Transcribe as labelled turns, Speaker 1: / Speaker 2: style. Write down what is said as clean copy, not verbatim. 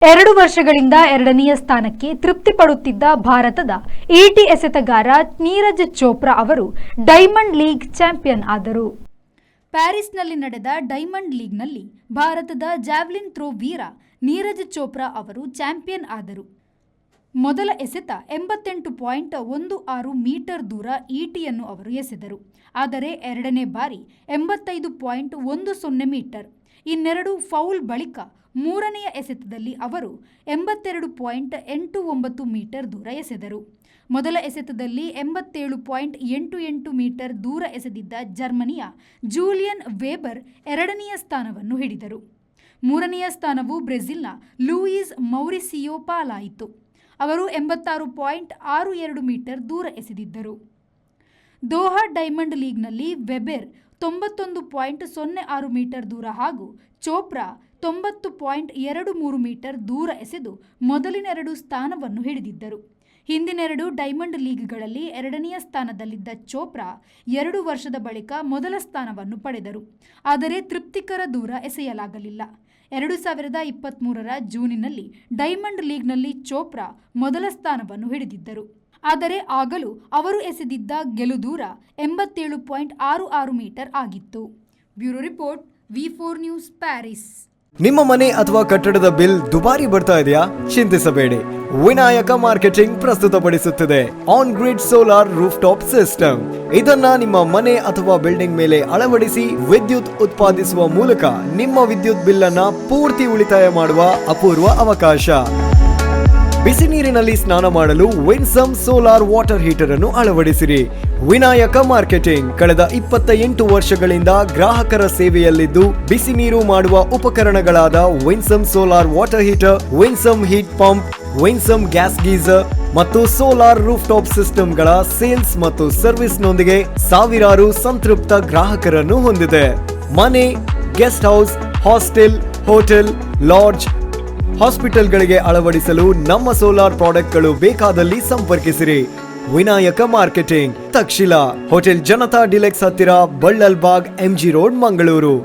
Speaker 1: 2 ವರ್ಷಗಳಿಂದ ಎರಡನೆಯ ಸ್ಥಾನಕ್ಕೆ ತೃಪ್ತಿ ಪಡುತ್ತಿದ್ದ ಭಾರತದ ಈಟಿ ಎಸೆತಗಾರ ನೀರಜ್ ಚೋಪ್ರಾ ಅವರು ಡೈಮಂಡ್ ಲೀಗ್ ಚಾಂಪಿಯನ್ ಆದರು. ಪ್ಯಾರಿಸ್ನಲ್ಲಿ ನಡೆದ ಡೈಮಂಡ್ ಲೀಗ್ನಲ್ಲಿ ಭಾರತದ ಜಾವ್ಲಿನ್ ಥ್ರೋ ವೀರ ನೀರಜ್ ಚೋಪ್ರಾ ಅವರು ಚಾಂಪಿಯನ್ ಆದರು. ಮೊದಲ ಎಸೆತ 88.16 ಮೀಟರ್ ದೂರ ಈಟಿಯನ್ನು ಅವರು ಎಸೆದರು. ಆದರೆ ಎರಡನೇ ಬಾರಿ 85.10 ಮೀಟರ್. ಇನ್ನೆರಡು ಫೌಲ್ ಬಳಿಕ ಮೂರನೆಯ ಎಸೆತದಲ್ಲಿ ಅವರು 82.89 ಮೀಟರ್ ದೂರ ಎಸೆದರು. ಮೊದಲ ಎಸೆತದಲ್ಲಿ 87.88 ಮೀಟರ್ ದೂರ ಎಸೆದಿದ್ದ ಜರ್ಮನಿಯ ಜೂಲಿಯನ್ ವೇಬರ್ ಎರಡನೆಯ ಸ್ಥಾನವನ್ನು ಹಿಡಿದರು. ಮೂರನೆಯ ಸ್ಥಾನವು ಬ್ರೆಜಿಲ್ನ ಲೂಯಿಸ್ ಮೌರಿಸಿಯೋ ಪಾಲಾಯಿತು. ಅವರು 86.62 ಮೀಟರ್ ದೂರ ಎಸೆದಿದ್ದರು. ದೋಹಾ ಡೈಮಂಡ್ ಲೀಗ್ನಲ್ಲಿ ವೆಬೆರ್ 91.06 ಮೀಟರ್ ದೂರ ಹಾಗೂ ಚೋಪ್ರಾ 90.23 ಮೀಟರ್ ದೂರ ಎಸೆದು ಮೊದಲಿನೆರಡು ಸ್ಥಾನವನ್ನು ಹಿಡಿದಿದ್ದರು. ಹಿಂದಿನೆರಡು ಡೈಮಂಡ್ ಲೀಗ್ಗಳಲ್ಲಿ ಎರಡನೆಯ ಸ್ಥಾನದಲ್ಲಿದ್ದ ಚೋಪ್ರಾ 2 ವರ್ಷದ ಬಳಿಕ ಮೊದಲ ಸ್ಥಾನವನ್ನು ಪಡೆದರು. ಆದರೆ ತೃಪ್ತಿಕರ ದೂರ ಎಸೆಯಲಾಗಲಿಲ್ಲ. 2023ರ ಜೂನಿನಲ್ಲಿ ಡೈಮಂಡ್ ಲೀಗ್ನಲ್ಲಿ ಚೋಪ್ರಾ ಮೊದಲ ಸ್ಥಾನವನ್ನು ಹಿಡಿದಿದ್ದರು. ಆದರೆ ಆಗಲೂ ಅವರು ಎಸೆದಿದ್ದ ಗೆಲುದೂರ 87.66 ಮೀಟರ್ ಆಗಿತ್ತು. Bureau report, V4 news, Paris.
Speaker 2: ನಿಮ್ಮ ಮನೆ ಅಥವಾ ಕಟ್ಟಡದ ಬಿಲ್ ದುಬಾರಿ ಬರ್ತಾ ಇದೆಯಾ? ಚಿಂತಿಸಬೇಡಿ. ವಿನಾಯಕ ಮಾರ್ಕೆಟಿಂಗ್ ಪ್ರಸ್ತುತಪಡಿಸುತ್ತಿದೆ on grid solar rooftop system. ಇದನ್ನ ನಿಮ್ಮ ಮನೆ ಅಥವಾ ಬಿಲ್ಡಿಂಗ್ ಮೇಲೆ ಅಳವಡಿಸಿ ವಿದ್ಯುತ್ ಉತ್ಪಾದಿಸುವ ಮೂಲಕ ನಿಮ್ಮ ವಿದ್ಯುತ್ ಬಿಲ್ ಅನ್ನ ಪೂರ್ತಿ ಉಳಿತಾಯ ಮಾಡುವ ಅಪೂರ್ವ ಅವಕಾಶ. ಬಿಸಿ ನೀರಿನಲ್ಲಿ ಸ್ನಾನ ಮಾಡಲು ವಿನ್ಸಮ್ ಸೋಲಾರ್ ವಾಟರ್ ಹೀಟರ್ ಅನ್ನು ಅಳವಡಿಸಿರಿ. ವಿನಾಯಕ ಮಾರ್ಕೆಟಿಂಗ್ ಕಳೆದ 28 ವರ್ಷಗಳಿಂದ ಗ್ರಾಹಕರ ಸೇವೆಯಲ್ಲಿದ್ದು ಬಿಸಿ ನೀರು ಮಾಡುವ ಉಪಕರಣಗಳಾದ Winsome solar water heater, Winsome heat pump, Winsome gas geyser ಮತ್ತು ಸೋಲಾರ್ ರೂಫ್ ಟಾಪ್ ಸಿಸ್ಟಮ್ಗಳ ಸೇಲ್ಸ್ ಮತ್ತು ಸರ್ವಿಸ್ ನೊಂದಿಗೆ ಸಾವಿರಾರು ಸಂತೃಪ್ತ ಗ್ರಾಹಕರನ್ನು ಹೊಂದಿದೆ. ಮನೆ, guest house, hostel, hotel, lodge, ಹಾಸ್ಪಿಟಲ್ಗಳಿಗೆ ಅಳವಡಿಸಲು ನಮ್ಮ ಸೋಲಾರ್ ಪ್ರಾಡಕ್ಟ್ಗಳು ಬೇಕಾದಲ್ಲಿ ಸಂಪರ್ಕಿಸಿರಿ. Vinayaka marketing, Takshila, hotel Janata deluxe ಹತ್ತಿರ, ಬಳ್ಳಲ್ಬಾಗ್, MG ರೋಡ್, ಮಂಗಳೂರು.